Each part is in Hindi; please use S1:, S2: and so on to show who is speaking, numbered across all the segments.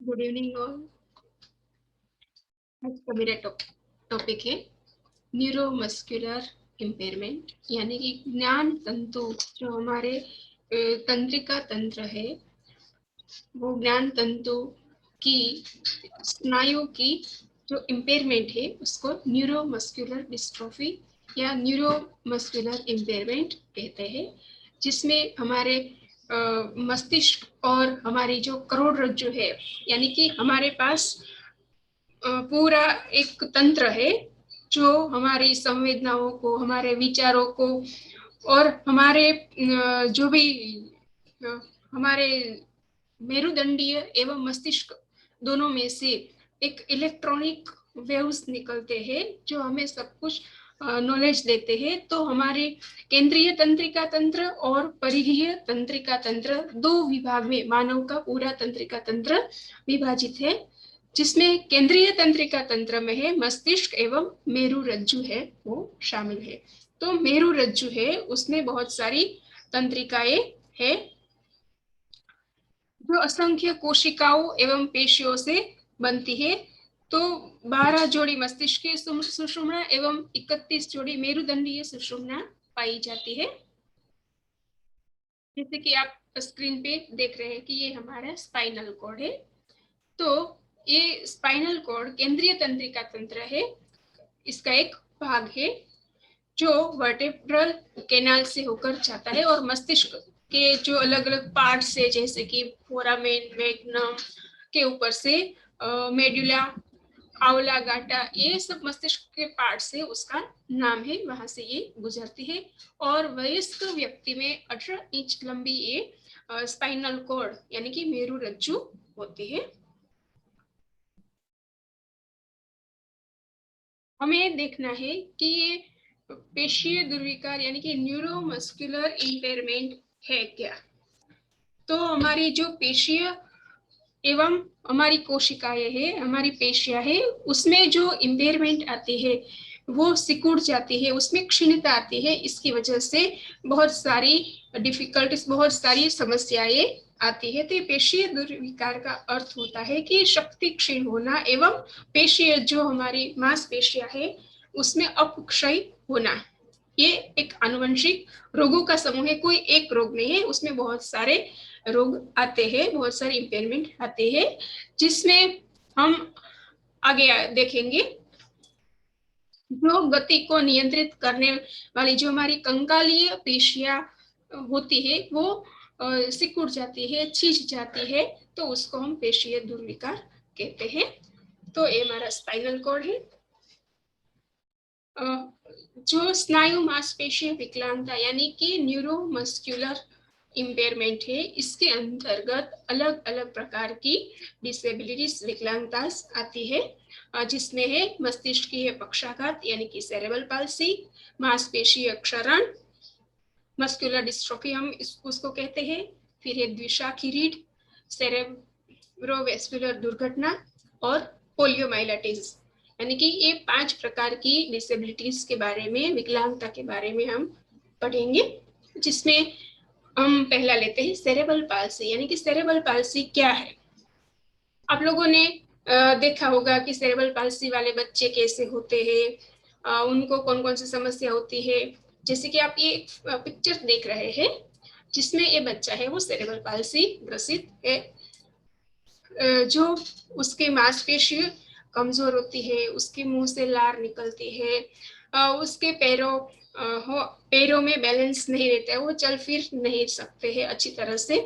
S1: Good evening all. आज का मेरा टॉपिक है न्यूरोमस्कुलर इम्पेयरमेंट, यानी कि ज्ञान तंतु। जो हमारे तंत्रिका तंत्र है, वो ज्ञान तंतु की स्नायु की जो इम्पेयरमेंट है उसको न्यूरोमस्कुलर डिस्ट्रोफी या न्यूरोमस्कुलर इम्पेयरमेंट कहते हैं, जिसमें हमारे मस्तिष्क और हमारी जो करोड़रज्जु है, यानी कि हमारे पास पूरा एक तंत्र है जो हमारी संवेदनाओं को, हमारे विचारों को और हमारे जो भी हमारे मेरुदंडीय एवं मस्तिष्क दोनों में से एक इलेक्ट्रॉनिक वेव्स निकलते हैं जो हमें सब कुछ नॉलेज देते हैं। तो हमारे केंद्रीय तंत्रिका तंत्र और परिधीय तंत्रिका तंत्र दो विभाग में मानव का पूरा तंत्रिका तंत्र विभाजित है, जिसमें केंद्रीय तंत्रिका तंत्र में है मस्तिष्क एवं मेरुरज्जु है वो शामिल है। तो मेरुरज्जु है उसमें बहुत सारी तंत्रिकाएं है जो असंख्य कोशिकाओं एवं पेशियों से बनती है। तो 12 जोड़ी मस्तिष्क की सुषुम्ना एवं 31 जोड़ी मेरुदंडीय सुषुम्ना पाई जाती है। जैसे कि आप स्क्रीन पे देख रहे हैं कि ये हमारा स्पाइनल कॉर्ड है। तो ये स्पाइनल कॉर्ड केंद्रीय तंत्रिका तंत्र है, इसका एक भाग है जो वर्टेब्रल कैनाल से होकर जाता है और मस्तिष्क के जो अलग अलग पार्ट्स है, जैसे कि फोरामेन, मैग्नम के ऊपर से मेडुला, आंवला गाटा, ये सब मस्तिष्क के पार्ट्स है, उसका नाम है, वहां से ये गुजरती है। और वयस्क व्यक्ति में 18 इंच लंबी ये स्पाइनल कॉर्ड यानी कि मेरुरज्जु होती है। हमें देखना है कि ये पेशीय दुर्विकार यानी कि न्यूरोमस्कुलर इम्पेयरमेंट है क्या। तो हमारी जो पेशीय एवं हमारी कोशिकाएं है, हमारी पेशियां है, उसमें जो इम्पेयरमेंट आती है वो सिकुड़ जाती है, उसमें क्षीणता आती है। इसकी वजह से बहुत सारी डिफिकल्टीज, बहुत सारी समस्याएं आती है। तो ये पेशीय दुर्विकार का अर्थ होता है कि शक्ति क्षीण होना एवं पेशीय जो हमारी मांसपेशियां है उसमें अपक्षय होना। ये एक आनुवंशिक रोगों का समूह है, कोई एक रोग नहीं है, उसमें बहुत सारे रोग आते हैं, बहुत सारे इम्पेयरमेंट आते हैं, जिसमें हम आगे देखेंगे। जो गति को नियंत्रित करने वाली जो हमारी कंकालीय पेशियां होती है वो सिकुड़ जाती है, छींच जाती है, तो उसको हम पेशीय दुर्विकार कहते हैं। तो ये हमारा स्पाइनल कॉर्ड है। जो स्नायु मांसपेशीय विकलांगता यानी कि न्यूरोमस्कुलर इम्पेयरमेंट है, इसके अंतर्गत अलग अलग प्रकार की डिसेबिलिटीज, विकलांगता आती है, जिसमें है मस्तिष्कीय पक्षाघात यानी कि सेरेब्रल पाल्सी, मांसपेशीय क्षरण, मस्कुलर डिस्ट्रोफी हम उसको कहते हैं, फिर है द्विशाखी रीढ़, सेरेब्रोवेस्कुलर दुर्घटना और पोलियोमाइलिटिस। यानी कि ये 5 प्रकार की डिसेबिलिटीज के बारे में, विकलांगता के बारे में हम पढ़ेंगे, जिसमें हम पहला लेते हैं सेरेब्रल पाल्सी। यानी कि सेरेब्रल पाल्सी क्या है। आप लोगों ने देखा होगा कि सेरेब्रल पाल्सी वाले बच्चे कैसे होते हैं, उनको कौन कौन सी समस्या होती है। जैसे कि आप ये पिक्चर देख रहे हैं जिसमें ये बच्चा है वो सेरेब्रल पाल्सी ग्रसित है। जो उसके मांसपेशी कमजोर होती है, उसके मुंह से लार निकलती है, उसके पैरों में बैलेंस नहीं रहता है, वो चल फिर नहीं सकते हैं अच्छी तरह से,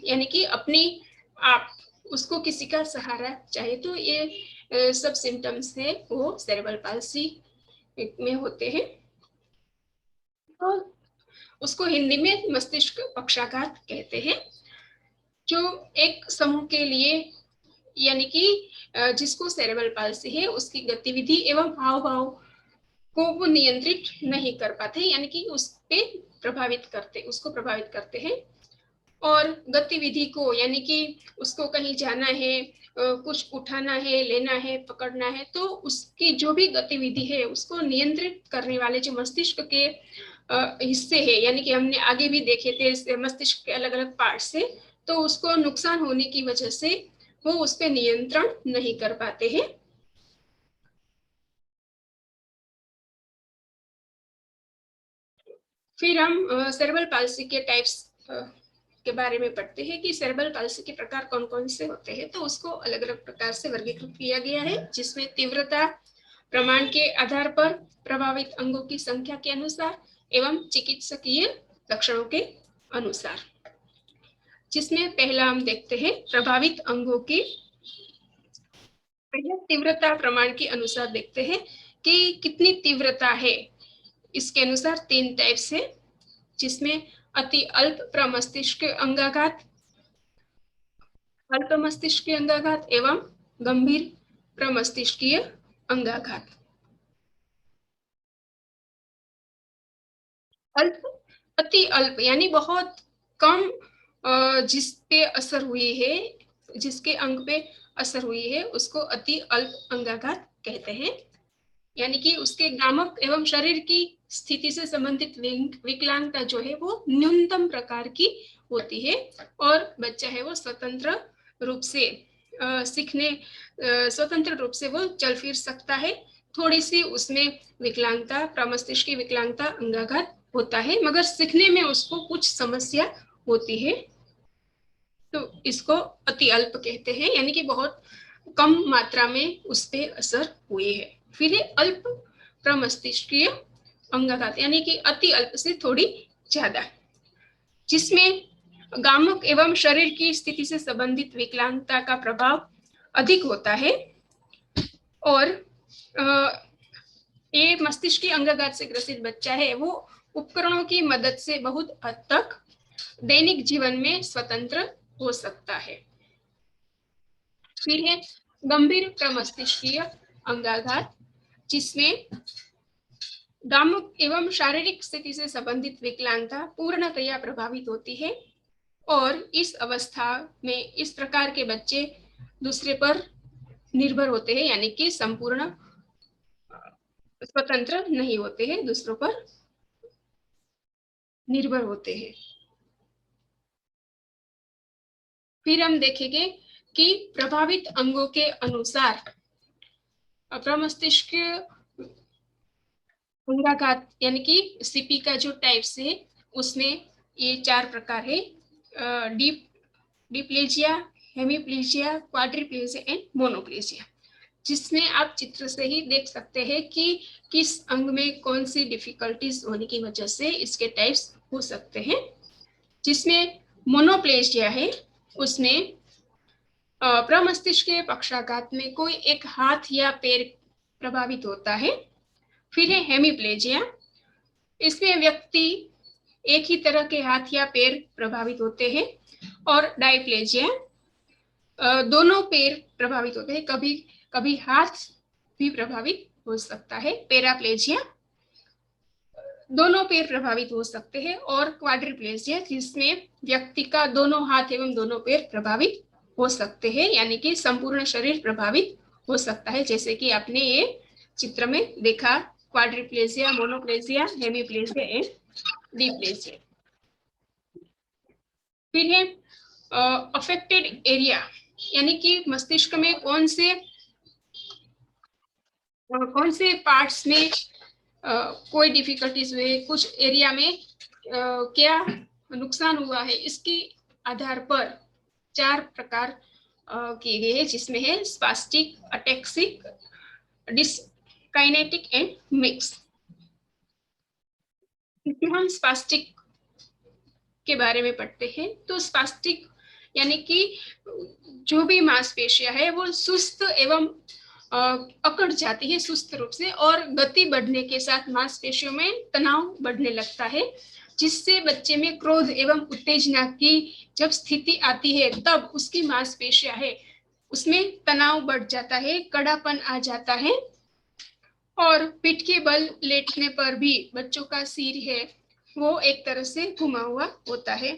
S1: यानी कि अपनी आप उसको किसी का सहारा चाहिए। तो ये सब सिम्टम्स है वो सेरेब्रल पाल्सी में होते हैं। तो उसको हिंदी में मस्तिष्क पक्षाघात कहते हैं। जो एक समूह के लिए यानी कि जिसको सेरेब्रल पाल्सी है उसकी गतिविधि एवं हाव भाव को वो नियंत्रित नहीं कर पाते, यानी कि उसको प्रभावित करते हैं। और गतिविधि को यानी कि उसको कहीं जाना है, कुछ उठाना है, लेना है, पकड़ना है, तो उसकी जो भी गतिविधि है उसको नियंत्रित करने वाले जो मस्तिष्क के हिस्से है, यानी कि हमने आगे भी देखे थे मस्तिष्क के अलग अलग पार्ट से, तो उसको नुकसान होने की वजह से वो उस पर नियंत्रण नहीं कर पाते हैं। फिर हम सेरेब्रल पाल्सी के टाइप्स के बारे में पढ़ते हैं कि सेरेब्रल पाल्सी के प्रकार कौन कौन से होते हैं। तो उसको अलग अलग प्रकार से वर्गीकृत किया गया है, जिसमें तीव्रता प्रमाण के आधार पर, प्रभावित अंगों की संख्या के अनुसार एवं चिकित्सकीय लक्षणों के अनुसार। जिसमें पहला हम देखते हैं प्रभावित अंगों की, पहले तीव्रता प्रमाण के अनुसार देखते हैं कि कितनी तीव्रता है। इसके अनुसार 3 टाइप्स है, जिसमें अति अल्प प्रमस्तिष्क अंगाघात, अल्प मस्तिष्कीय अंगाघात एवं गंभीर प्रमस्तिष्कीय अंगाघात। अल्प, अति अल्प यानी बहुत कम जिस पे असर हुई है, जिसके अंग पे असर हुई है, उसको अति अल्प अंगाघात कहते हैं। यानी कि उसके गामक एवं शरीर की स्थिति से संबंधित विकलांगता जो है वो न्यूनतम प्रकार की होती है, और बच्चा है वो स्वतंत्र रूप से सीखने, स्वतंत्र रूप से वो चल फिर सकता है। थोड़ी सी उसमें विकलांगता, प्रमस्तिष्क की विकलांगता, अंगाघात होता है, मगर सीखने में उसको कुछ समस्या होती है। तो इसको अति अल्प कहते हैं, यानी कि बहुत कम मात्रा में उस पर असर हुए है। फिर अल्प प्रमस्तिष्कीय अंगाघात, यानी कि अति अल्प से थोड़ी ज्यादा, जिसमें गामक एवं शरीर की स्थिति से संबंधित विकलांगता का प्रभाव अधिक होता है, और ये मस्तिष्क की अंगाघात से ग्रसित बच्चा है वो उपकरणों की मदद से बहुत हद तक दैनिक जीवन में स्वतंत्र हो सकता है। फिर है गंभीर प्रमस्तिष्कीय अंगाघात, जिसमें गामक एवं शारीरिक स्थिति से संबंधित विकलांगता पूर्णतया प्रभावित होती है, और इस अवस्था में इस प्रकार के बच्चे दूसरे पर निर्भर होते हैं, यानी कि संपूर्ण स्वतंत्र नहीं होते हैं, दूसरों पर निर्भर होते हैं। फिर हम देखेंगे कि प्रभावित अंगों के अनुसार प्रमस्तिष्क अंगाघात यानी कि सीपी का जो टाइप्स है उसमें ये 4 प्रकार है, डीप डिप्लेजिया, हेमीप्लेजिया, क्वाड्रिप्लेजिया एंड मोनोप्लेजिया। जिसमें आप चित्र से ही देख सकते हैं कि किस अंग में कौन सी डिफिकल्टीज होने की वजह से इसके टाइप्स हो सकते हैं। जिसमें मोनोप्लेजिया है, उसमें प्रमस्तिष्क के पक्षाघात में कोई एक हाथ या पैर प्रभावित होता है। फिर है हेमीप्लेजिया, इसमें व्यक्ति एक ही तरह के हाथ या पैर प्रभावित होते हैं। और डायप्लेजिया, दोनों पैर प्रभावित होते हैं, कभी कभी हाथ भी प्रभावित हो सकता है। पैराप्लेजिया, दोनों पैर प्रभावित हो सकते हैं। और क्वाड्रिप्लेजिया, जिसमें व्यक्ति का दोनों हाथ एवं दोनों पैर प्रभावित हो सकते हैं, यानी कि संपूर्ण शरीर प्रभावित हो सकता है, जैसे कि आपने ये चित्र में देखा, क्वाड्रिप्लेजिया, मोनोप्लेजिया, हेमीप्लेजिया एंड डिप्लेजिया। फिर है अफेक्टेड एरिया, यानी कि मस्तिष्क में कौन से पार्ट्स में कोई डिफिकल्टीज हुए, कुछ एरिया में क्या नुकसान हुआ है, इसके आधार पर 4 प्रकार किए गए हैं, जिसमें है स्पास्टिक, अटेक्सिक, डिसकाइनेटिक एंड मिक्स। हम स्पास्टिक के बारे में पढ़ते हैं, तो स्पास्टिक यानी कि जो भी मांसपेशियां है वो सुस्त एवं अकड़ जाती है सुस्त रूप से, और गति बढ़ने के साथ मांसपेशियों में तनाव बढ़ने लगता है, जिससे बच्चे में क्रोध एवं उत्तेजना की जब स्थिति आती है तब उसकी मांसपेशियां है उसमें तनाव बढ़ जाता है, कड़ापन आ जाता है, और पीठ के बल लेटने पर भी बच्चों का सिर है वो एक तरह से घुमा हुआ होता है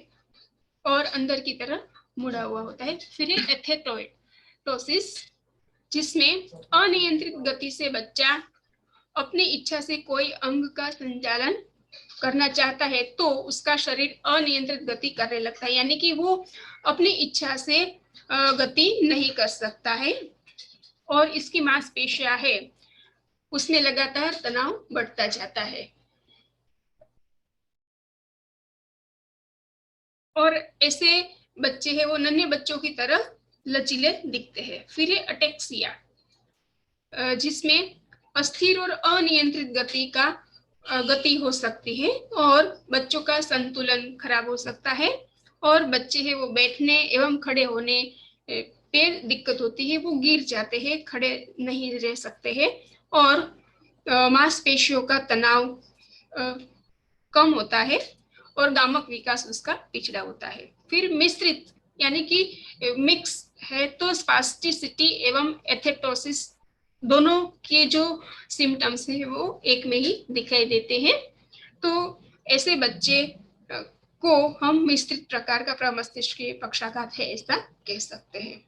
S1: और अंदर की तरफ मुड़ा हुआ होता है। फिर एथेटोसिस, जिसमें अनियंत्रित गति से बच्चा अपनी इच्छा से कोई अंग का संचालन करना चाहता है तो उसका शरीर अनियंत्रित गति करने लगता है, यानी कि वो अपनी इच्छा से गति नहीं कर सकता है और इसकी मांसपेशियां है उसमें लगातार तनाव बढ़ता जाता है और ऐसे बच्चे हैं वो नन्हे बच्चों की तरह लचीले दिखते हैं। फिर है अटेक्सिया, जिसमें अस्थिर और अनियंत्रित गति हो सकती है और बच्चों का संतुलन खराब हो सकता है और बच्चे हैं वो बैठने एवं खड़े होने पे दिक्कत होती है, वो गिर जाते हैं, खड़े नहीं रह सकते हैं और मांसपेशियों का तनाव कम होता है और गामक विकास उसका पिछड़ा होता है। फिर मिश्रित यानी कि मिक्स है तो स्पास्टिसिटी एवं एथेटोसिस दोनों के जो सिम्टम्स हैं वो एक में ही दिखाई देते हैं। तो ऐसे बच्चे को हम मिश्रित प्रकार का प्रमस्तिष्कीय पक्षाघात है ऐसा कह सकते हैं।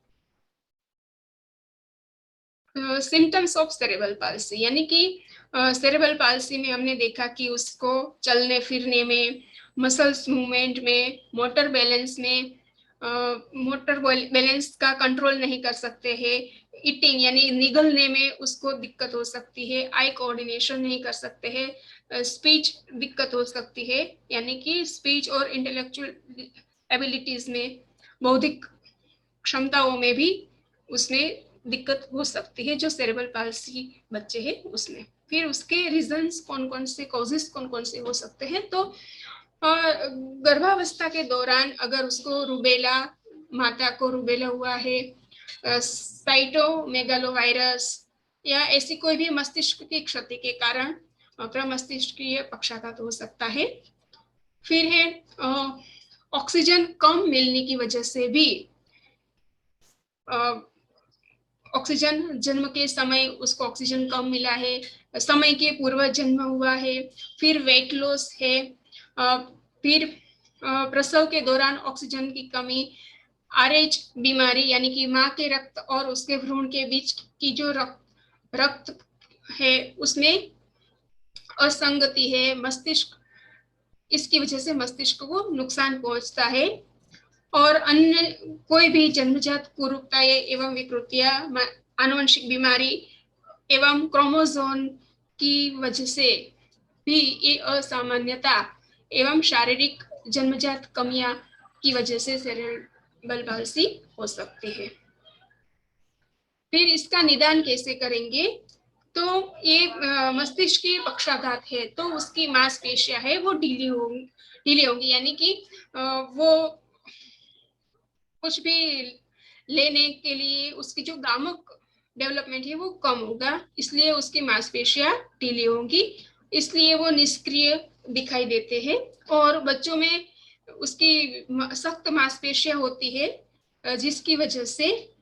S1: सिम्टम्स ऑफ सेरेब्रल पाल्सी यानी कि सेरेब्रल पाल्सी में हमने देखा कि उसको चलने फिरने में, मसल्स मूवमेंट में, मोटर बैलेंस में, मोटर बैलेंस का कंट्रोल नहीं कर सकते हैं, ईटिंग यानी निगलने में उसको दिक्कत हो सकती है, आई कोऑर्डिनेशन नहीं कर सकते हैं, स्पीच दिक्कत हो सकती है यानी कि स्पीच और इंटेलेक्चुअल एबिलिटीज में, बौद्धिक क्षमताओं में भी उसमें दिक्कत हो सकती है जो सेरेब्रल पाल्सी बच्चे हैं उसमें। फिर उसके रीजंस कौन कौन से, कॉजेस कौन कौन से हो सकते हैं, तो गर्भावस्था के दौरान अगर उसको रूबेला, माता को रूबेला हुआ है, साइटोमेगालोवायरस या ऐसी कोई भी मस्तिष्क की क्षति के कारण प्रमस्तिष्कीय पक्षाघात हो सकता है। फिर है ऑक्सीजन कम मिलने की वजह से भी ऑक्सीजन जन्म के समय उसको ऑक्सीजन कम मिला है, समय के पूर्व जन्म हुआ है, फिर वेट लॉस है, फिर प्रसव के दौरान ऑक्सीजन की कमी, आरएच बीमारी यानी कि माँ के रक्त और उसके भ्रूण के बीच की जो रक्त है उसमें असंगति है, मस्तिष्क, इसकी वजह से मस्तिष्क को नुकसान पहुंचता है और अन्य कोई भी जन्मजात कुरूपताएं एवं विकृतियां, आनुवंशिक बीमारी एवं क्रोमोसोम की वजह से भी ये असामान्यता एवं शारीरिक जन्मजात कमियां की वजह से सेरेब्रल पाल्सी हो सकती है। फिर इसका निदान कैसे करेंगे, तो ये मस्तिष्क की पक्षाघात है तो उसकी मांसपेशियां है वो ढीली होंगी यानी कि वो कुछ भी लेने के लिए उसकी जो गामक डेवलपमेंट है वो कम होगा, इसलिए उसकी मांसपेशियां ढीली होंगी, इसलिए वो निष्क्रिय दिखाई देते हैं और बच्चों में उसकी सख्त मांसपेशियां होती है जिसकी वजह से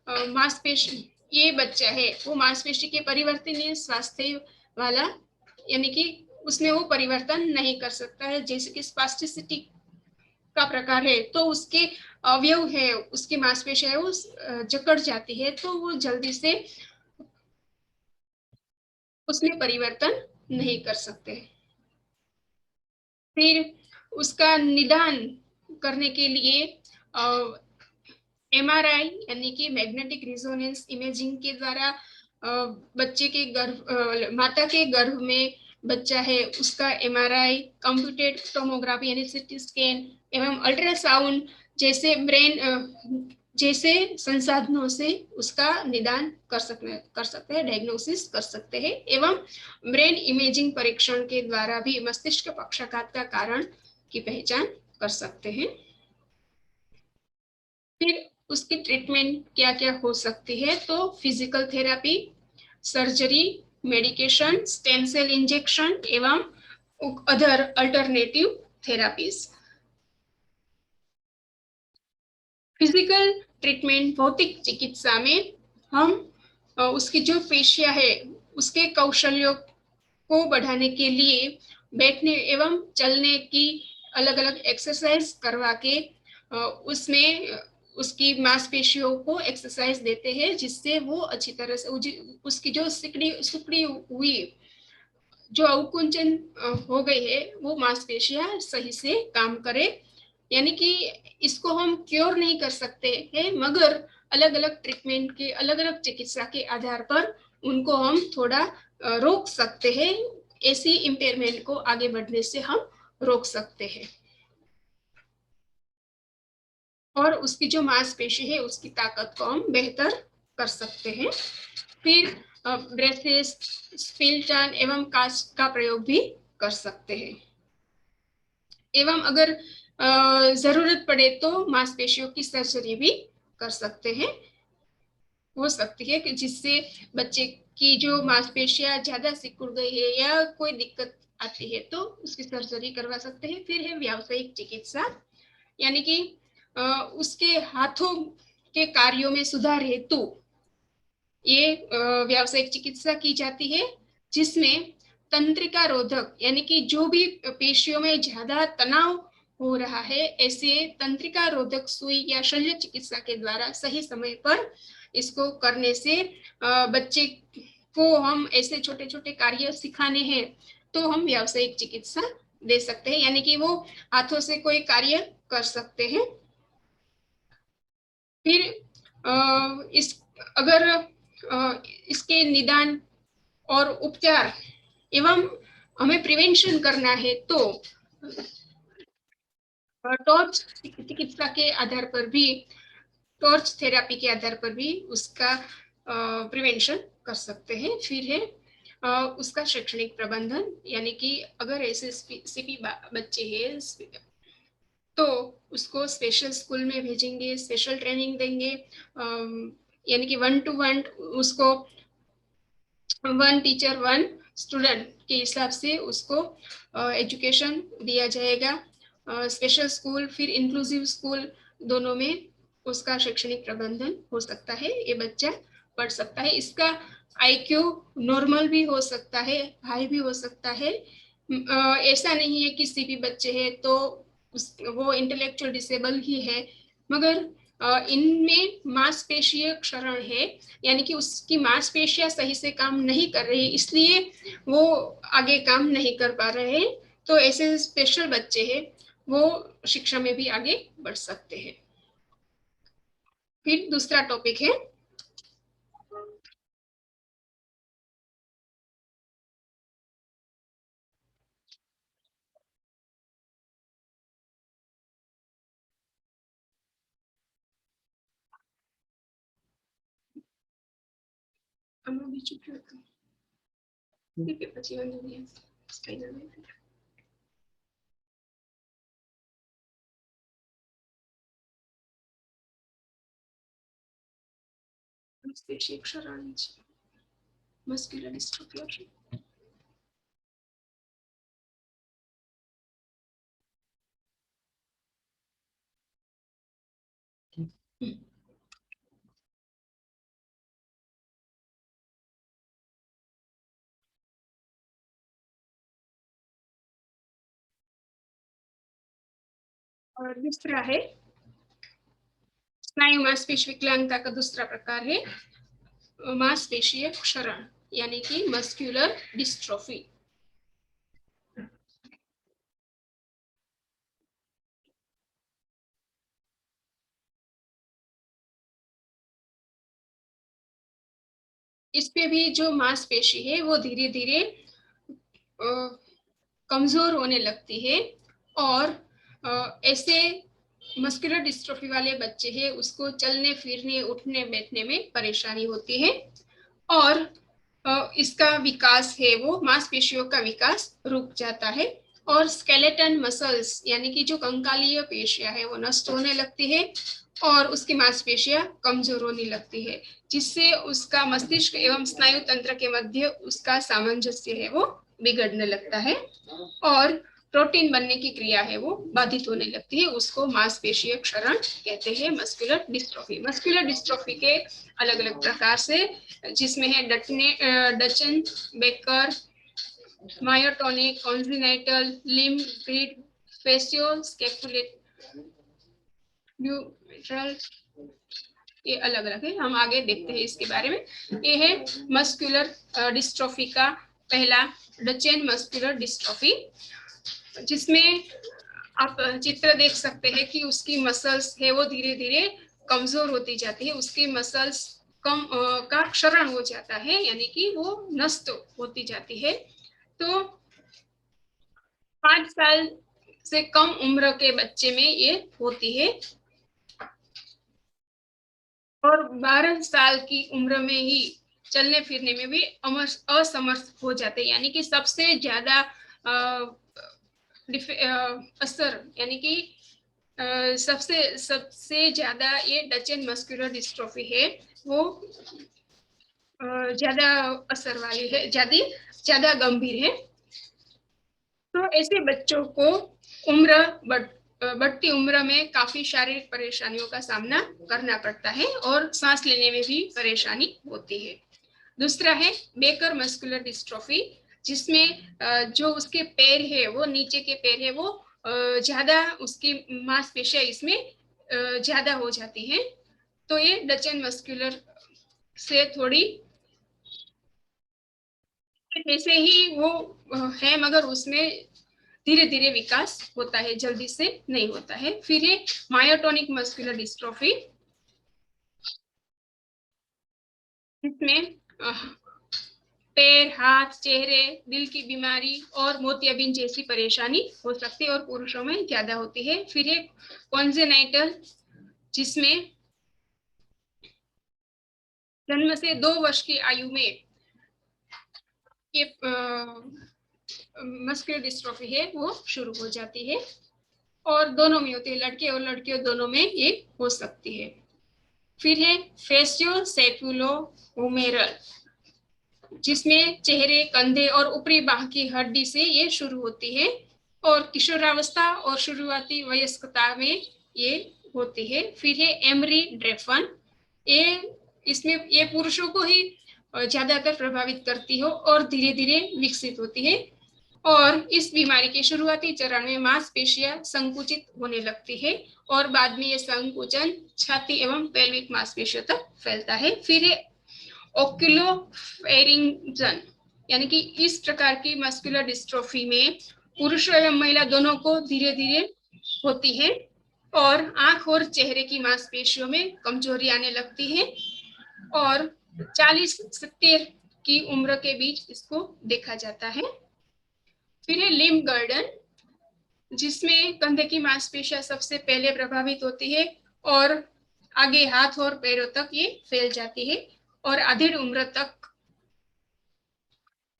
S1: मांसपेशी, ये बच्चा है वो मांसपेशी के परिवर्तनीय स्वास्थ्य वाला यानी कि उसमें वो परिवर्तन नहीं कर सकता है, जैसे कि स्पास्टिसिटी का प्रकार है तो उसके अवयव है, उसकी मांसपेशियां है वो जकड़ जाती है तो वो जल्दी से उसमें परिवर्तन नहीं कर सकते। फिर उसका निदान करने के लिए एमआरआई यानी कि मैग्नेटिक रिजोनेंस इमेजिंग के द्वारा बच्चे के गर्भ, माता के गर्भ में बच्चा है उसका एमआरआई, कंप्यूटेड टोमोग्राफी यानी सीटी स्कैन एवं अल्ट्रासाउंड जैसे जैसे संसाधनों से उसका निदान कर सकते हैं, डायग्नोसिस कर सकते हैं एवं ब्रेन इमेजिंग परीक्षण के द्वारा भी मस्तिष्क पक्षाघात का कारण की पहचान कर सकते हैं। फिर उसकी ट्रीटमेंट क्या क्या हो सकती है, तो physical therapy, surgery, medication, stem cell injection एवं other alternative therapies. Physical treatment, भौतिक चिकित्सा में हम उसकी जो पेशियां है उसके कौशल्यों को बढ़ाने के लिए बैठने एवं चलने की अलग अलग एक्सरसाइज करवा के उसमें उसकी मांसपेशियों को एक्सरसाइज देते हैं जिससे वो अच्छी तरह से उसकी जो सिकड़ी हुई जो अवकुंचन हो गई है वो मांसपेशियां सही से काम करे यानी कि इसको हम क्योर नहीं कर सकते हैं, मगर अलग अलग ट्रीटमेंट के, अलग अलग चिकित्सा के आधार पर उनको हम थोड़ा रोक सकते हैं। ऐसी इम्पेयरमेंट को आगे बढ़ने से हम रोक सकते हैं और उसकी जो मांसपेशी है उसकी ताकत को हम बेहतर कर सकते हैं। फिर ब्रेसेस, स्पिल्टन एवं कास्ट का प्रयोग भी कर सकते हैं। एवं अगर जरूरत पड़े तो मांसपेशियों की सर्जरी भी कर सकते हैं, हो सकती है कि जिससे बच्चे की जो मांसपेशियां ज्यादा सिकुड़ गई है या कोई दिक्कत आती है तो उसकी सर्जरी करवा सकते हैं। फिर है व्यावसायिक चिकित्सा, यानी कि उसके हाथों के कार्यों में सुधार हेतु ये व्यावसायिक चिकित्सा की जाती है, जिसमें तंत्रिका रोधक, यानी कि जो भी पेशियों में ज्यादा तनाव हो रहा है, ऐसे तंत्रिका रोधक सुई या शल्य चिकित्सा के द्वारा सही समय पर इसको करने से बच्चे को हम ऐसे छोटे छोटे कार्य सिखाने हैं तो हम व्यावसायिक चिकित्सा दे सकते हैं, यानी कि वो हाथों से कोई कार्य कर सकते हैं। फिर इस अगर इसके निदान और उपचार एवं हमें प्रिवेंशन करना है तो टॉर्च चिकित्सा के आधार पर भी, टॉर्च थेरेपी के आधार पर भी उसका प्रिवेंशन कर सकते हैं। फिर है उसका शैक्षणिक प्रबंधन, यानी कि अगर ऐसे सीपी बच्चे हैं तो उसको स्पेशल स्कूल में भेजेंगे, स्पेशल ट्रेनिंग देंगे, यानी कि 1-to-1 उसको 1 टीचर 1 स्टूडेंट के हिसाब से उसको एजुकेशन दिया जाएगा। स्पेशल स्कूल फिर इंक्लूसिव स्कूल दोनों में उसका शैक्षणिक प्रबंधन हो सकता है, ये बच्चा पढ़ सकता है। इसका IQ नॉर्मल भी हो सकता है, हाई भी हो सकता है। ऐसा नहीं है कि सीपी बच्चे हैं तो वो इंटेलेक्चुअल डिसेबल ही है, मगर इनमें मांसपेशीय क्षरण है, यानी कि उसकी मांसपेशियां सही से काम नहीं कर रही, इसलिए वो आगे काम नहीं कर पा रहे हैं। तो ऐसे स्पेशल बच्चे हैं वो शिक्षा में भी आगे बढ़ सकते हैं। फिर दूसरा टॉपिक है मस्कुलर डिस्ट्रोफी। और दूसरा है स्नायु मांसपेशी विकलांगता का दूसरा प्रकार है मांसपेशीय क्षरण, यानी कि मस्कुलर डिस्ट्रोफी। इस पे भी जो मांसपेशी है वो धीरे धीरे कमजोर होने लगती है और ऐसे मस्कुलर डिस्ट्रोफी वाले बच्चे हैं उसको चलने फिरने उठने बैठने में परेशानी होती है और इसका विकास है वो मांसपेशियों का विकास रुक जाता है और स्केलेटन मसल्स, यानी कि जो कंकालीय पेशियां है वो नष्ट होने लगती है और उसकी मांसपेशियां कमजोर होने लगती है, जिससे उसका मस्तिष्क एवं स्नायु तंत्र के मध्य उसका सामंजस्य है वो बिगड़ने लगता है और प्रोटीन बनने की क्रिया है वो बाधित होने लगती है। उसको मांसपेशीय क्षरण कहते हैं, मस्कुलर डिस्ट्रोफी। मस्कुलर डिस्ट्रोफी के अलग अलग प्रकार से, जिसमें है Duchenne Becker, myotonic, congenital, limb girdle, facio scapular, ये अलग अलग है, हम आगे देखते हैं इसके बारे में। ये है मस्कुलर डिस्ट्रोफी का पहला, डचेन मस्कुलर डिस्ट्रोफी, जिसमें आप चित्र देख सकते हैं कि उसकी मसल्स है वो धीरे धीरे कमजोर होती जाती है, उसकी मसल्स कम का क्षरण हो जाता है, यानी कि वो नष्ट होती जाती है। तो 5 साल से कम उम्र के बच्चे में ये होती है और 12 साल की उम्र में ही चलने फिरने में भी असमर्थ हो जाते हैं, यानी कि सबसे ज्यादा असर, यानी कि सबसे सबसे ज्यादा ये डचेन मस्कुलर डिस्ट्रोफी है वो ज्यादा असर वाली है, ज्यादा गंभीर है। तो ऐसे बच्चों को उम्र बढ़ती उम्र में काफी शारीरिक परेशानियों का सामना करना पड़ता है और सांस लेने में भी परेशानी होती है। दूसरा है बेकर मस्कुलर डिस्ट्रोफी, जिसमें जो उसके पैर है वो नीचे के पैर है वो ज्यादा उसकी मांसपेशियां इसमें ज्यादा हो जाती हैं। तो ये डचेन मस्कुलर से थोड़ी ऐसे ही वो है, मगर उसमें धीरे धीरे विकास होता है, जल्दी से नहीं होता है। फिर है मायोटोनिक मस्कुलर डिस्ट्रोफी, इसमें पैर, हाथ, चेहरे, दिल की बीमारी और मोतियाबिंद जैसी परेशानी हो सकती है और पुरुषों में ज्यादा होती है। फिर एक कॉन्जेनाइटल, जिसमें जन्म से 2 वर्ष की आयु में ये मस्कुलर डिस्ट्रोफी है वो शुरू हो जाती है और दोनों में होती है, लड़के और लड़कियों दोनों में ये हो सकती है। फिर है फेसियो सेपुलो ओमेरल, जिसमें चेहरे, कंधे और ऊपरी बाह की हड्डी से ये शुरू होती है और किशोरावस्था और शुरुआती वयस्कता में ये होती है। फिर है एमरी ड्रेफन, ये इसमें ये पुरुषों को ही ज्यादातर प्रभावित करती हो और धीरे धीरे विकसित होती है और इस बीमारी के शुरुआती चरण में मांसपेशियां संकुचित होने लगती है और बाद में ये संकुचन छाती एवं पेल्विक मांसपेशियों तक फैलता है। फिर ये ओक्यूलोफेरिंजन, यानी कि इस प्रकार की मस्कुलर डिस्ट्रोफी में पुरुष एवं महिला दोनों को धीरे धीरे होती है और आंख और चेहरे की मांसपेशियों में कमजोरी आने लगती है और 40-70 की उम्र के बीच इसको देखा जाता है। फिर है लिम्ब गर्डन, जिसमें कंधे की मांसपेशियां सबसे पहले प्रभावित होती है और आगे हाथ और पैरों तक ये फैल जाती है और आधी उम्र तक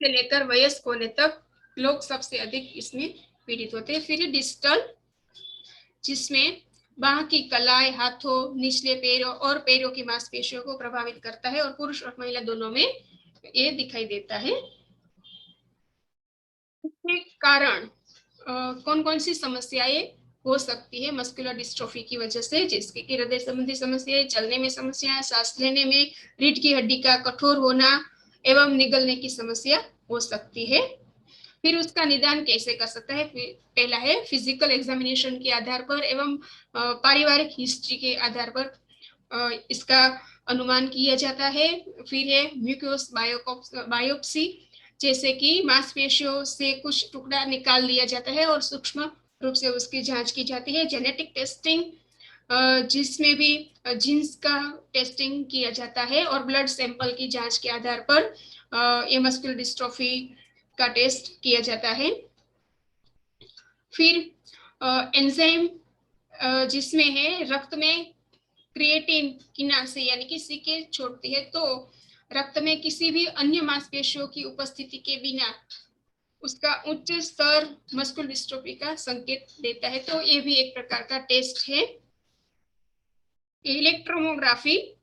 S1: से लेकर वयस्क होने तक लोग सबसे अधिक इसमें पीड़ित होते हैं। फिर डिस्टल, जिसमें बाह की कलाई, हाथों, निचले पैरों और पैरों की मांसपेशियों को प्रभावित करता है और पुरुष और महिला दोनों में ये दिखाई देता है। इसके कारण कौन कौन सी समस्याएं हो सकती है मस्कुलर डिस्ट्रोफी की वजह से, जैसे कि हृदय संबंधी समस्याएं, चलने में समस्याएं, सांस लेने में, रीढ़ की हड्डी का कठोर होना एवं निगलने की समस्या हो सकती है। फिर उसका निदान कैसे कर सकता है? पहला है फिजिकल एग्जामिनेशन के आधार पर एवं पारिवारिक हिस्ट्री के आधार पर इसका अनुमान किया जाता है। फिर है म्यूकोस बायोप्सी, जैसे कि मांसपेशियों से कुछ टुकड़ा निकाल लिया जाता है और सूक्ष्म रूप से उसकी जांच की जाती है। जेनेटिक टेस्टिंग, जिसमें भी जीन्स का टेस्टिंग किया जाता है और ब्लड सैंपल की जांच के आधार पर ये मस्कुलर डिस्ट्रोफी का टेस्ट किया जाता है। फिर एंजाइम, जिसमें है रक्त में क्रिएटिन किनासे यानी कि सीके छोड़ती है, तो रक्त में किसी भी अन्य मांसपेशियों की उपस्थिति के बिना उसका उच्च स्तर मस्कुलर डिस्ट्रोफी का संकेत देता है। तो ये भी एक प्रकार का टेस्ट है। इलेक्ट्रोमोग्राफी,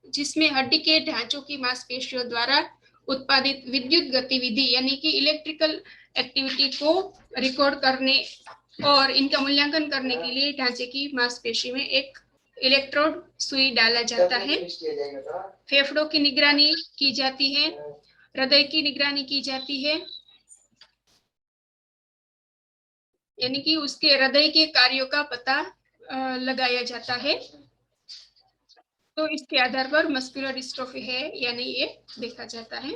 S1: जिसमें हड्डी के ढांचों की मांसपेशियों द्वारा उत्पादित विद्युत गतिविधि यानी कि इलेक्ट्रिकल एक्टिविटी को रिकॉर्ड करने और इनका मूल्यांकन करने के लिए ढांचे की मांसपेशी में एक इलेक्ट्रोड सुई डाला जाता है। फेफड़ों की निगरानी की जाती है, हृदय की निगरानी की जाती है, यानी कि उसके हृदय के कार्यों का पता लगाया जाता है। तो इसके आधार पर मस्कुलर डिस्ट्रोफी है या नहीं ये देखा जाता है।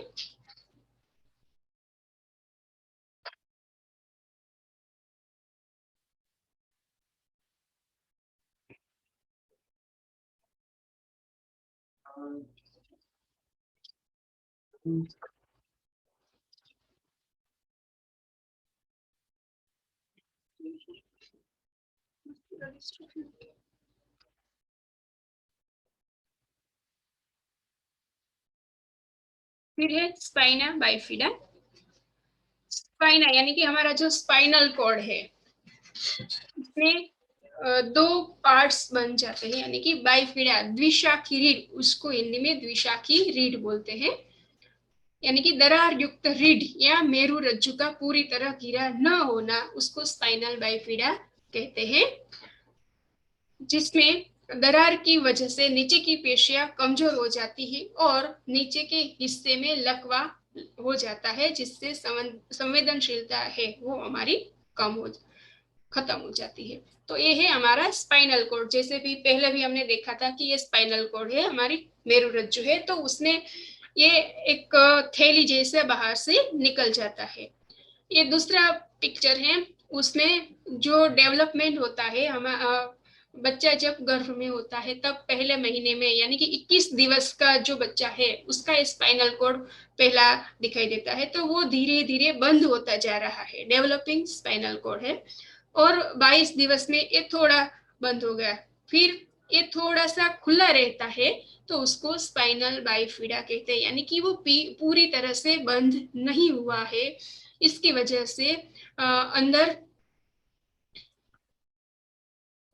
S1: फिर है स्पाइना बाइफिडा। स्पाइना यानी कि हमारा जो स्पाइनल कॉर्ड है, इसमें दो पार्ट्स बन जाते हैं, यानी कि बाइफिडा, द्विशाखी रीढ़, उसको हिंदी में द्विशाखी रीढ़ बोलते हैं। यानी कि दरार युक्त रीढ़ या मेरु रज्जु का पूरी तरह घिरा न होना, उसको स्पाइनल बाइफिडा कहते हैं। जिसमें दरार की वजह से नीचे की पेशियां कमजोर हो जाती है और नीचे के हिस्से में लकवा हो जाता है, जिससे संवेदनशीलता है वो हमारी कम हो खत्म हो जाती है। तो ये है हमारा स्पाइनल कॉर्ड। जैसे भी पहले भी हमने देखा था कि ये स्पाइनल कॉर्ड है, हमारी मेरुरज्जु है, तो उसने ये एक थैली जैसे बाहर से निकल जाता है। ये दूसरा पिक्चर है, उसमें जो डेवलपमेंट होता है, हम बच्चा जब गर्भ में होता है तब पहले महीने में, यानी कि 21 दिवस का जो बच्चा है उसका स्पाइनल कॉर्ड पहला दिखाई देता है, तो वो धीरे धीरे बंद होता जा रहा है, डेवलपिंग स्पाइनल कॉर्ड है। और 22 दिवस में ये थोड़ा बंद हो गया, फिर ये थोड़ा सा खुला रहता है, तो उसको स्पाइनल बाइफिडा कहते हैं, यानी कि वो पूरी तरह से बंद नहीं हुआ है। इसकी वजह से अंदर,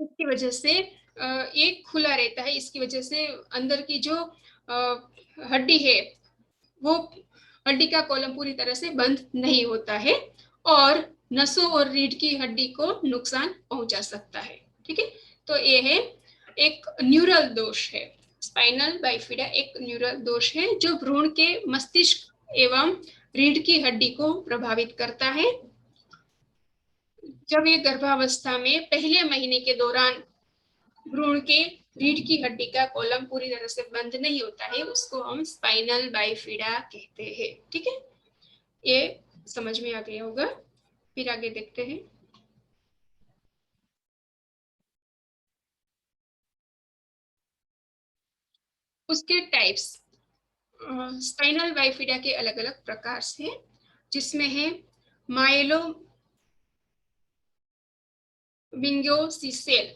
S1: इसकी वजह से ये खुला रहता है, इसकी वजह से अंदर की जो हड्डी है, वो हड्डी का कॉलम पूरी तरह से बंद नहीं होता है और नसों और रीढ़ की हड्डी को नुकसान पहुंचा सकता है। ठीक है, तो ये है एक न्यूरल दोष है। स्पाइनल बाइफिडा एक न्यूरल दोष है जो भ्रूण के मस्तिष्क एवं रीढ़ की हड्डी को प्रभावित करता है। जब ये गर्भावस्था में पहले महीने के दौरान भ्रूण के रीढ़ की हड्डी का कॉलम पूरी तरह से बंद नहीं होता है, उसको हम स्पाइनल बाइफिडा कहते हैं। ठीक है, ये समझ में आ गया होगा। फिर आगे देखते हैं। उसके टाइप्स, स्पाइनल बाइफिडा के अलग अलग प्रकार हैं, जिसमें है माइलो विंगोसिसेल,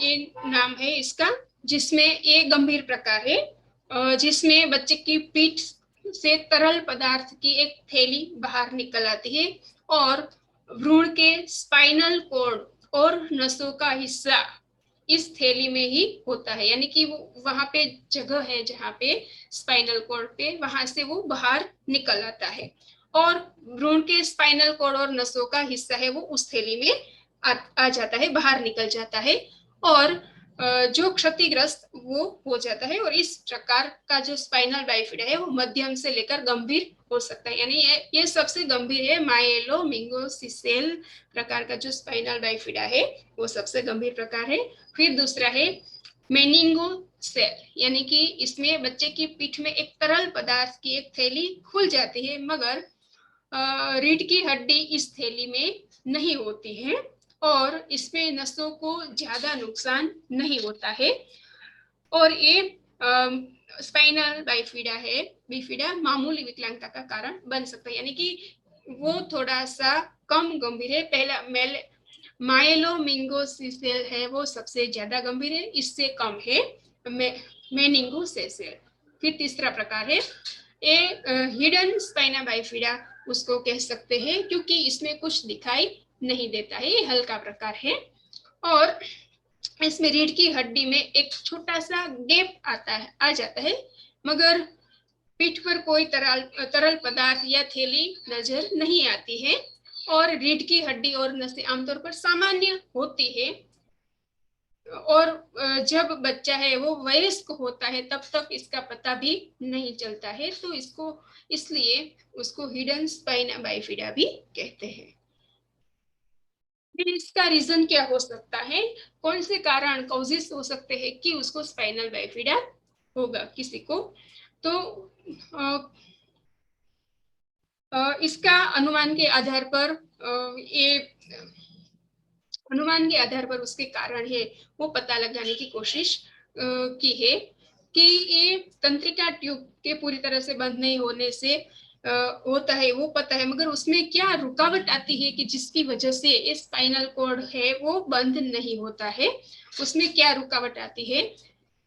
S1: ये नाम है इसका, जिसमें ये गंभीर प्रकार है, जिसमें बच्चे की पीठ से तरल पदार्थ की एक थैली बाहर निकल आती है और भ्रूण के स्पाइनल कॉर्ड और नसों का हिस्सा इस थैली में ही होता है, यानी कि वो वहां पे जगह है जहाँ पे स्पाइनल कॉर्ड पे, वहां से वो बाहर निकल आता है और भ्रूण के स्पाइनल कॉर्ड और नसों का हिस्सा है वो उस थैली में आ जाता है, बाहर निकल जाता है और जो क्षतिग्रस्त वो हो जाता है। और इस प्रकार का जो स्पाइनल बाइफिडा है वो मध्यम से लेकर गंभीर हो सकता है, यानी ये सबसे गंभीर है। माइलो मिंगोसिसेल प्रकार का जो स्पाइनल बाइफिडा है वो सबसे गंभीर प्रकार है। फिर दूसरा है मेनिंगो सेल, यानी कि इसमें बच्चे की पीठ में एक तरल पदार्थ की एक थैली खुल जाती है, मगर रीढ़ की हड्डी इस थैली में नहीं होती है और इसमें नसों को ज्यादा नुकसान नहीं होता है। और ये स्पाइनल बाइफिडा है, बिफिडा मामूली विकलांगता का कारण बन सकता है, यानी कि वो थोड़ा सा कम गंभीर है। पहला माइलोमिंगोसिसेल है वो सबसे ज्यादा गंभीर है, इससे कम है मेनिंगोसेसेल। फिर तीसरा प्रकार है ए हिडन स्पाइना बाइफिडा, उसको कह सकते हैं, क्योंकि इसमें कुछ दिखाई नहीं देता है, ये हल्का प्रकार है और इसमें रीढ़ की हड्डी में एक छोटा सा गैप आता है, आ जाता है, मगर पीठ पर कोई तरल पदार्थ या थैली नजर नहीं आती है और रीढ़ की हड्डी और नसें आमतौर पर सामान्य होती है। और जब बच्चा है वो वयस्क होता है तब तक इसका पता भी नहीं चलता है, तो इसको इसलिए उसको हिडन स्पाइना बाइफिडा भी कहते हैं। फिर इसका रीजन क्या हो सकता है, कौन से कारण कॉजेस हो सकते हैं कि उसको स्पाइनल बाइफिडा होगा किसी को, तो इसका अनुमान के आधार पर ये अनुमान के आधार पर उसके कारण है वो पता लगाने की कोशिश की है। कि ये तंत्रिका ट्यूब के पूरी तरह से बंद नहीं होने से होता है, वो पता है, मगर उसमें क्या रुकावट आती है कि जिसकी वजह से स्पाइनल कॉर्ड है वो बंद नहीं होता है, उसमें क्या रुकावट आती है।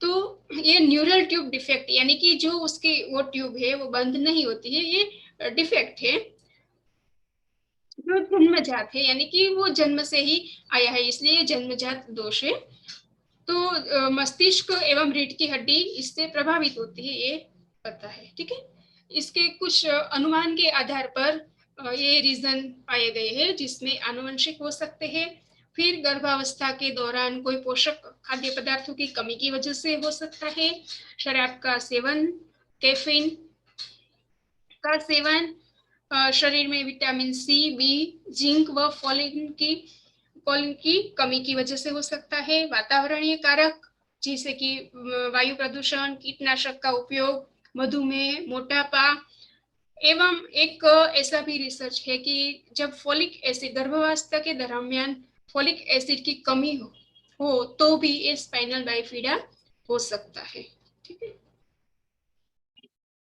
S1: तो ये न्यूरल ट्यूब डिफेक्ट, यानी कि जो उसकी वो ट्यूब है वो बंद नहीं होती है, ये डिफेक्ट है जो जन्मजात है, यानी कि वो जन्म से ही आया है, इसलिए जन्मजात दोष है। तो मस्तिष्क एवं रीढ़ की हड्डी इससे प्रभावित होती है, ये पता है, ठीक है। इसके कुछ अनुमान के आधार पर ये रीजन पाए गए हैं, जिसमें आनुवंशिक हो सकते हैं, फिर गर्भावस्था के दौरान कोई पोषक खाद्य पदार्थों की कमी की वजह से हो सकता है, शराब का सेवन, कैफीन का सेवन, शरीर में विटामिन सी, बी, जिंक व फोलिन की कमी की वजह से हो सकता है, वातावरणीय कारक जैसे कि वायु प्रदूषण, कीटनाशक का उपयोग, मधुमेह, मोटापा, एवं एक ऐसा भी रिसर्च है कि जब फोलिक एसिड गर्भावस्था के दरमियान फोलिक एसिड की कमी हो तो भी ये स्पाइनल बाइफिडा हो सकता है, ठीक है।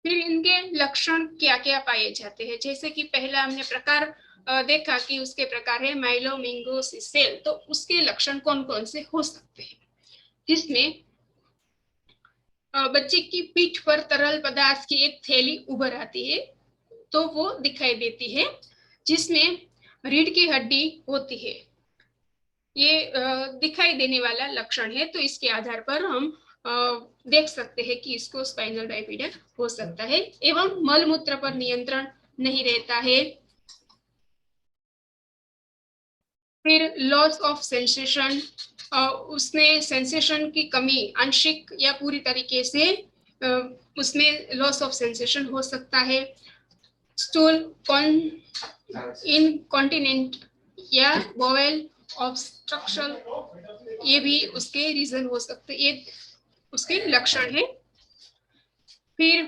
S1: फिर इनके लक्षण क्या क्या पाए जाते हैं, जैसे कि पहला हमने प्रकार देखा कि उसके प्रकार है माइलोमिंगोसिस सेल, तो उसके लक्षण कौन कौन से हो सकते हैं, जिसमें बच्चे की पीठ पर तरल पदार्थ की एक थैली उभर आती है, तो वो दिखाई देती है, जिसमें रीढ़ की हड्डी होती है, ये दिखाई देने वाला लक्षण है। तो इसके आधार पर हम देख सकते हैं कि इसको स्पाइनल बाइफिडा हो सकता है। एवं मल मूत्र पर नियंत्रण नहीं रहता है, फिर लॉस ऑफ सेंसेशन, उसमें सेंसेशन की कमी आंशिक या पूरी तरीके से उसमें लॉस ऑफ सेंसेशन हो सकता है, स्टूल इनकॉन्टिनेंट या बोवेल ऑब्स्ट्रक्शन, ये भी उसके रीजन हो सकते, ये उसके लक्षण है। फिर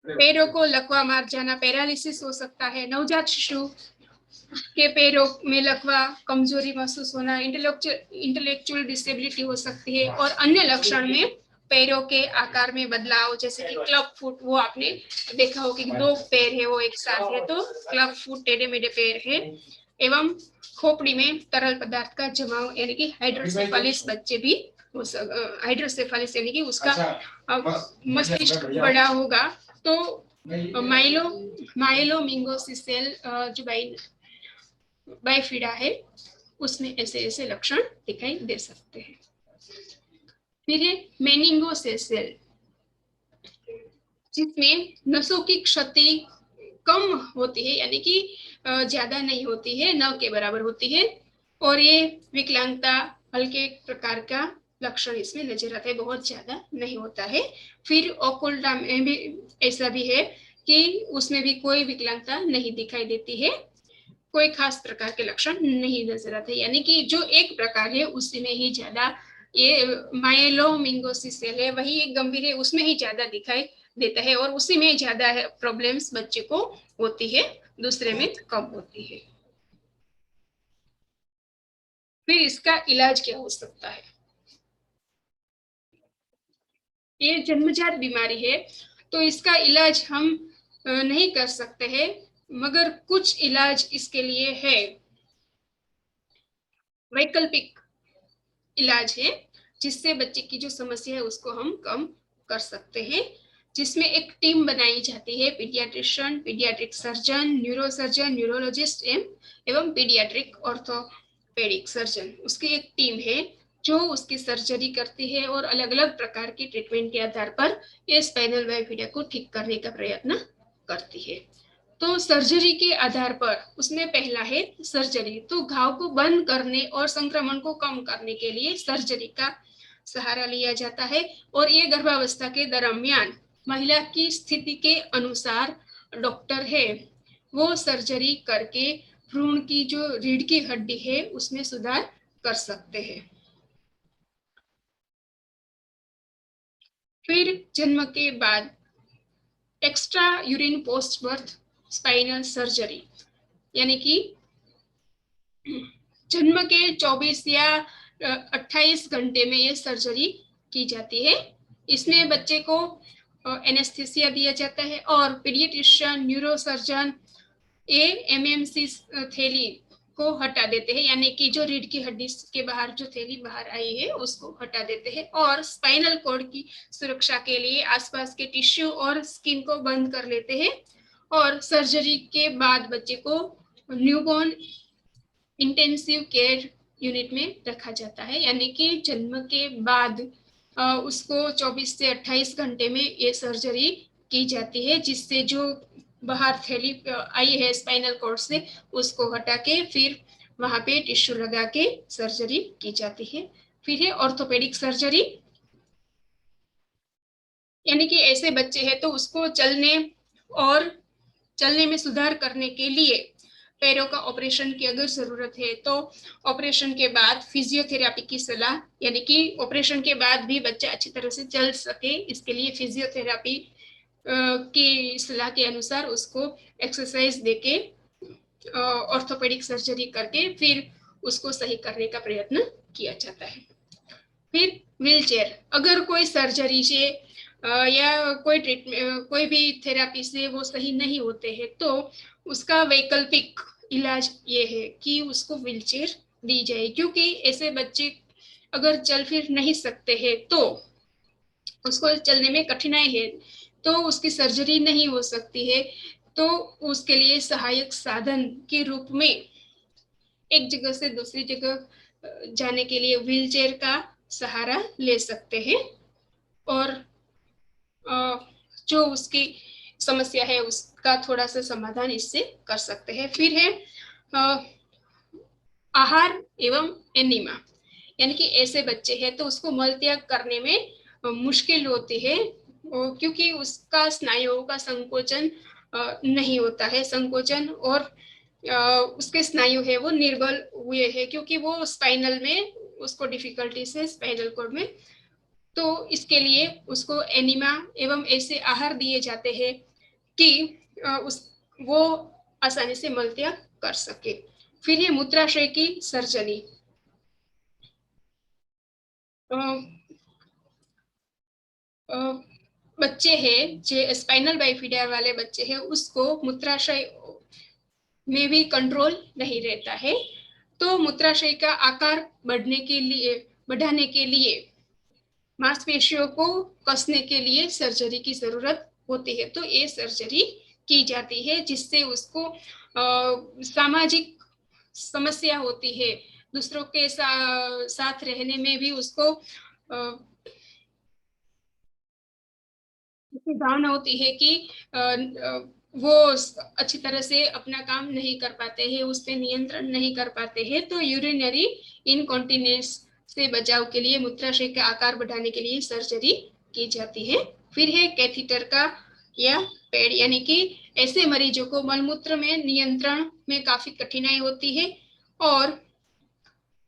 S1: पैरों को लकवा मार जाना, पैरालिसिस हो सकता है, नवजात शिशु के पैरों में लकवा, कमजोरी महसूस होना, इंटेलेक्चुअल डिसेबिलिटी हो सकती है, और अन्य लक्षण में पैरों के आकार में बदलाव, जैसे कि क्लब फुट, वो आपने देखा हो कि दो पैर है वो एक साथ है तो क्लब फुट, टेढ़े मेढ़े पैर है, एवं खोपड़ी में तरल पदार्थ का जमाव, यानी कि हाइड्रोसेफालिस बच्चे भी हो हाइड्रोसेफालिस यानी कि उसका मस्तिष्क बड़ा होगा, तो माइलोमिंगोसिस सेल जो बाइफिडा है उसमें ऐसे ऐसे लक्षण दिखाई दे सकते हैं। फिर है मेनिंगोसिस सेल, जिसमें नसों की क्षति कम होती है, यानी कि ज्यादा नहीं होती है, न के बराबर होती है, और ये विकलांगता हल्के प्रकार का लक्षण इसमें नजर आता है, बहुत ज्यादा नहीं होता है। फिर ओकुल्टा में भी ऐसा भी है कि उसमें भी कोई विकलांगता नहीं दिखाई देती है, कोई खास प्रकार के लक्षण नहीं नजर आते, यानी कि जो एक प्रकार है उसी में ही ज्यादा ये माइलोमिंगोसिस सेल है, वही एक गंभीर है, उसमें ही ज्यादा दिखाई देता है, और उसी में ज्यादा प्रॉब्लम्स बच्चे को होती है, दूसरे में कम होती है। फिर इसका इलाज क्या हो सकता है, ये जन्मजात बीमारी है तो इसका इलाज हम नहीं कर सकते हैं, मगर कुछ इलाज इसके लिए है, वैकल्पिक इलाज है, जिससे बच्चे की जो समस्या है उसको हम कम कर सकते हैं, जिसमें एक टीम बनाई जाती है, paediatrician, paediatric surgeon, neurosurgeon, neurologist एवं पीडियाट्रिक ऑर्थोपेडिक सर्जन, उसकी एक टीम है जो उसकी सर्जरी करती है और अलग अलग प्रकार की ट्रीटमेंट के आधार पर ये स्पाइनल बाइफिडा को ठीक करने का प्रयत्न करती है। तो सर्जरी के आधार पर उसमें पहला है सर्जरी, तो घाव को बंद करने और संक्रमण को कम करने के लिए सर्जरी का सहारा लिया जाता है, और ये गर्भावस्था के दरमियान महिला की स्थिति के अनुसार डॉक्टर है वो सर्जरी करके भ्रूण की जो रीढ़ की हड्डी है उसमें सुधार कर सकते हैं। फिर जन्म के बाद extra urine post birth spinal surgery, यानी कि जन्म के 24 या 28 घंटे में ये सर्जरी की जाती है। इसमें बच्चे को एनेस्थीसिया दिया जाता है और पीडियाट्रिशियन, न्यूरोसर्जन एएमएमसी थैली को हटा देते हैं, यानी कि जो रीढ़ की हड्डी के बाहर जो थैली बाहर आई है उसको हटा देते हैं और स्पाइनल कॉर्ड की सुरक्षा के लिए आसपास के टिश्यू और स्किन को बंद कर लेते हैं। और सर्जरी के बाद बच्चे को न्यूबॉर्न इंटेंसिव केयर यूनिट में रखा जाता है, यानी कि जन्म के बाद उसको 24 से 28 घंटे में ये सर्जरी की जाती है, जिससे जो बाहर थैली आई है स्पाइनल कॉर्ड से उसको हटा के फिर वहां पे टिश्यू लगा के सर्जरी की जाती है। फिर है ऑर्थोपेडिक सर्जरी, यानी कि ऐसे बच्चे हैं तो उसको चलने में सुधार करने के लिए पैरों का ऑपरेशन की अगर जरूरत है तो ऑपरेशन के बाद फिजियोथेरेपी की सलाह, यानी कि ऑपरेशन के बाद भी बच्चा अच्छी तरह से चल सके इसके लिए फिजियोथेरेपी की सलाह के अनुसार उसको एक्सरसाइज देके ऑर्थोपेडिक सर्जरी करके फिर उसको सही करने का प्रयत्न किया जाता है। फिर व्हील चेयर, अगर कोई सर्जरी से या कोई ट्रीटमेंट कोई भी थेरेपी से वो सही नहीं होते हैं तो उसका वैकल्पिक इलाज ये है कि उसको व्हील चेयर दी जाए, क्योंकि ऐसे बच्चे अगर चल फिर नहीं सकते हैं तो उसको चलने में कठिनाई है तो उसकी सर्जरी नहीं हो सकती है, तो उसके लिए सहायक साधन के रूप में एक जगह से दूसरी जगह जाने के लिए व्हील चेयर का सहारा ले सकते हैं और जो उसकी समस्या है उसका थोड़ा सा समाधान इससे कर सकते हैं। फिर है आहार एवं एनीमा, यानी कि ऐसे बच्चे हैं तो उसको मल त्याग करने में मुश्किल होती है क्योंकि उसका स्नायुओं का संकोचन नहीं होता है, संकोचन और उसके स्नायु है वो निर्बल हुए हैं क्योंकि वो स्पाइनल में उसको डिफिकल्टी से स्पाइनल कोड में, तो इसके लिए उसको एनीमा एवं ऐसे आहार दिए जाते हैं कि उस वो आसानी से मल त्याग कर सके। फिर ये मूत्राशय की सर्जरी, बच्चे हैं जो स्पाइनल बाइफिडा वाले बच्चे हैं उसको मूत्राशय में भी कंट्रोल नहीं रहता है, तो मूत्राशय का आकार बढ़ाने के लिए मांसपेशियों को कसने के लिए सर्जरी की जरूरत होती है, तो ये सर्जरी की जाती है जिससे उसको सामाजिक समस्या होती है, दूसरों के साथ रहने में भी उसको भावना होती है कि वो अच्छी तरह से अपना काम नहीं कर पाते हैं, उस पर नियंत्रण नहीं कर पाते हैं, तो यूरिनरी इनकॉन्टिनेंस से बचाव के लिए मूत्राशय का आकार बढ़ाने के लिए सर्जरी की जाती है। फिर है कैथीटर का या पैड, यानी कि ऐसे मरीजों को मलमूत्र में नियंत्रण में काफी कठिनाई होती है और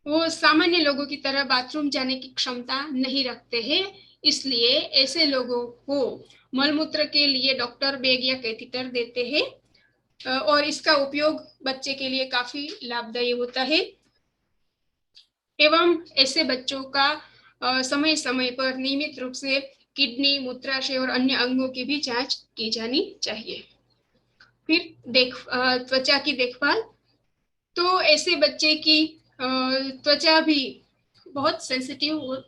S1: वो सामान्य लोगों की तरह बाथरूम जाने की क्षमता नहीं रखते हैं, इसलिए ऐसे लोगों को मलमूत्र के लिए डॉक्टर बैग या कैथीटर देते हैं और इसका उपयोग बच्चे के लिए काफी लाभदायी होता है एवं ऐसे बच्चों का समय समय पर नियमित रूप से किडनी, मूत्राशय और अन्य अंगों की भी जांच की जानी चाहिए। फिर त्वचा की देखभाल, तो ऐसे बच्चे की त्वचा भी बहुत सेंसिटिव,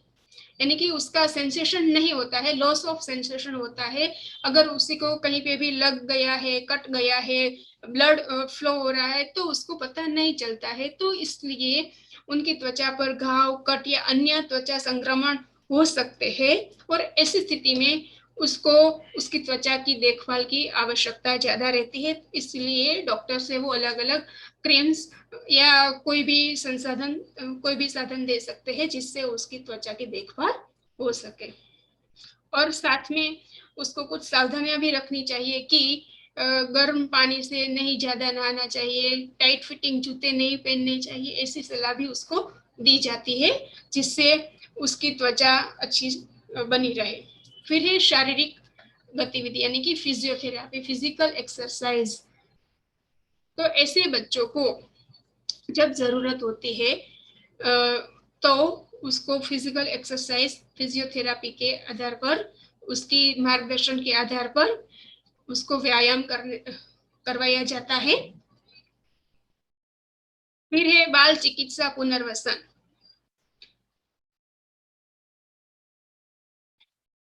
S1: यानी कि उसका सेंसेशन नहीं होता है, लॉस ऑफ सेंसेशन होता है, अगर उसी को कहीं पे भी लग गया है, कट गया है, ब्लड फ्लो हो रहा है तो उसको पता नहीं चलता है, तो इसलिए उनकी त्वचा पर घाव, कट या अन्य त्वचा संक्रमण हो सकते हैं और ऐसी स्थिति में उसको उसकी त्वचा की देखभाल की आवश्यकता ज्यादा रहती है, इसलिए डॉक्टर से वो अलग अलग क्रीम्स या कोई भी साधन दे सकते हैं जिससे उसकी त्वचा की देखभाल हो सके। और साथ में उसको कुछ सावधानियां भी रखनी चाहिए कि गर्म पानी से नहीं ज्यादा नहाना चाहिए, टाइट फिटिंग जूते नहीं पहनने चाहिए, ऐसी सलाह भी उसको दी जाती है जिससे उसकी त्वचा अच्छी बनी रहे। फिर है शारीरिक गतिविधि, यानी कि फिजियोथेरेपी, फिजिकल एक्सरसाइज, तो ऐसे बच्चों को जब जरूरत होती है तो उसको फिजिकल एक्सरसाइज, फिजियोथेरापी के आधार पर, उसकी मार्गदर्शन के आधार पर उसको व्यायाम करवाया जाता है। फिर है बाल चिकित्सा पुनर्वसन।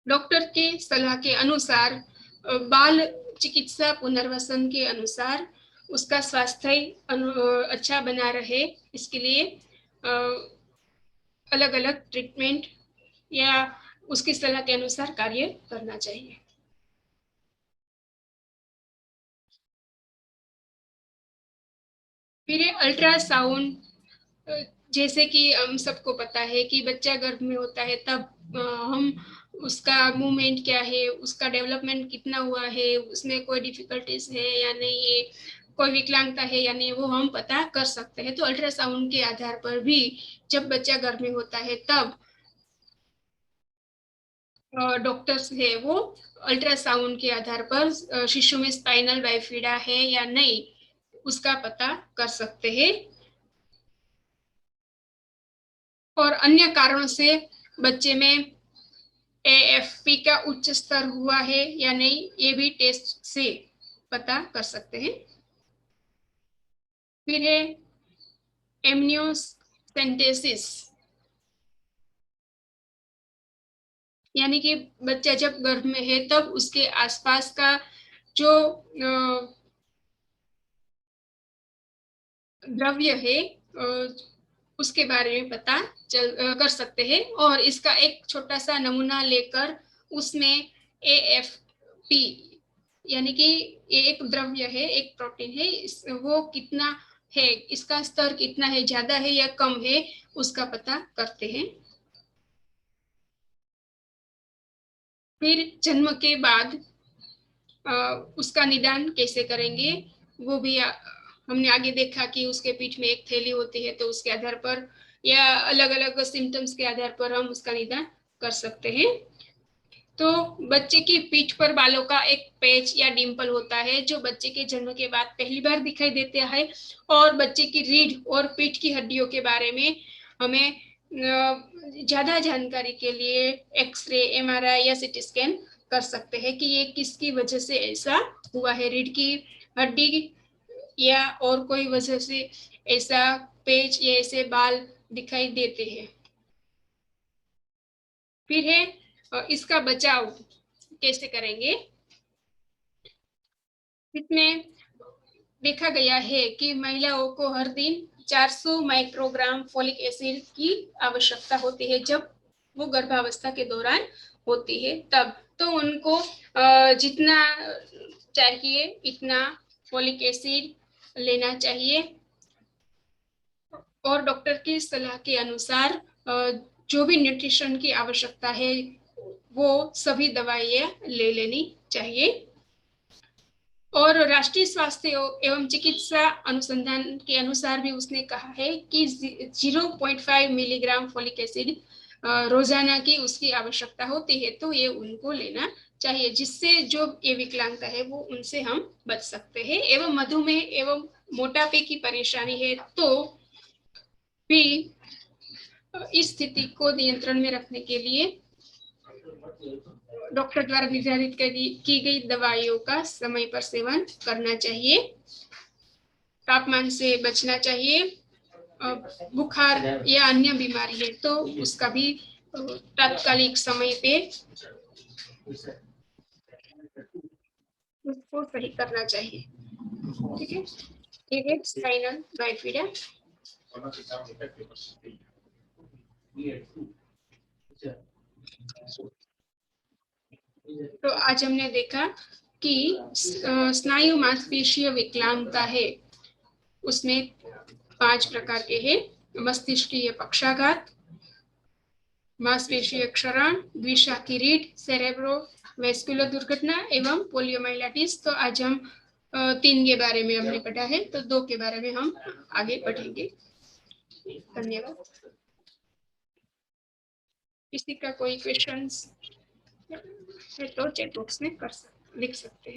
S1: डॉक्टर के सलाह के अनुसार बाल चिकित्सा पुनर्वसन के अनुसार उसका स्वास्थ्य अच्छा बना रहे, इसके लिए अलग अलग ट्रीटमेंट या उसकी सलाह के अनुसार कार्य करना चाहिए। फिर अल्ट्रासाउंड, जैसे कि हम सबको पता है कि बच्चा गर्भ में होता है तब हम उसका मूवमेंट क्या है, उसका डेवलपमेंट कितना हुआ है, उसमें कोई डिफिकल्टीज है या नहीं है, कोई विकलांगता है या नहीं, वो हम पता कर सकते हैं। तो अल्ट्रासाउंड के आधार पर भी जब बच्चा गर्भ में होता है तब डॉक्टर्स है वो अल्ट्रासाउंड के आधार पर शिशु में स्पाइनल बाइफिडा है या नहीं उसका पता कर सकते हैं। और अन्य कारणों से बच्चे में एएफपी का उच्च स्तर हुआ है या नहीं, ये भी टेस्ट से पता कर सकते हैं। फिर है एमनियोसेंटेसिस, यानी कि बच्चा जब गर्भ में है तब उसके आसपास का जो द्रव्य है उसके बारे में पता कर सकते हैं। और इसका एक छोटा सा नमूना लेकर उसमें एएफपी, यानी कि ये एक द्रव्य है, एक प्रोटीन है, वो कितना है, इसका स्तर कितना है, ज्यादा है या कम है, उसका पता करते हैं। फिर जन्म के बाद उसका निदान कैसे करेंगे, वो भी हमने आगे देखा कि उसके पीठ में एक थैली होती है, तो उसके आधार पर या अलग अलग सिम्टम्स के आधार पर हम उसका निदान कर सकते हैं। तो बच्चे की पीठ पर बालों का एक पैच या डिंपल होता है जो बच्चे के जन्म के बाद पहली बार दिखाई देता है। और बच्चे की रीढ़ और पीठ की हड्डियों के बारे में हमें ज्यादा जानकारी के लिए एक्सरे, एमआरआई या सीटी स्कैन कर सकते हैं कि ये किसकी वजह से ऐसा हुआ है, रीढ़ की हड्डी या और कोई वजह से ऐसा पेच या ऐसे बाल दिखाई देते हैं। फिर है इसका बचाव कैसे करेंगे। इसमें देखा गया है कि महिलाओं को हर दिन 400 माइक्रोग्राम फोलिक एसिड की आवश्यकता होती है जब वो गर्भावस्था के दौरान होती है तब। तो उनको जितना चाहिए इतना फोलिक एसिड लेना चाहिए और डॉक्टर की सलाह के अनुसार जो भी न्यूट्रिशन की आवश्यकता है वो सभी दवाइयाँ ले लेनी चाहिए। और राष्ट्रीय स्वास्थ्य एवं चिकित्सा अनुसंधान के अनुसार भी उसने कहा है कि 0.5 मिलीग्राम फोलिक एसिड रोजाना की उसकी आवश्यकता होती है, तो ये उनको लेना चाहिए, जिससे जो ये विकलांगता है वो उनसे हम बच सकते हैं। एवं मधुमेह एवं मोटापे की परेशानी है तो भी इस स्थिति को नियंत्रण में रखने के लिए डॉक्टर द्वारा निर्धारित की गई दवाइयों का समय पर सेवन करना चाहिए। तापमान से बचना चाहिए। बुखार या अन्य बीमारी है तो उसका भी तात्कालिक समय पे उसको सही करना चाहिए। ठीक है, ये है स्पाइनल बाइफिडा। तो आज हमने देखा कि स्नायु मांसपेशीय विकलांगता है, उसमें 5 प्रकार के हैं। मस्तिष्कीय पक्षाघात, मांसपेशीय क्षरण, द्विशाखी रीढ़, सेरेब्रो वेस्कुलर दुर्घटना एवं पोलियोमाइलाइटिस। तो आज हम 3 के बारे में हमने पढ़ा है, तो 2 के बारे में हम आगे पढ़ेंगे। धन्यवाद। किसी का कोई क्वेश्चंस है तो चैट बॉक्स में लिख सकते हैं।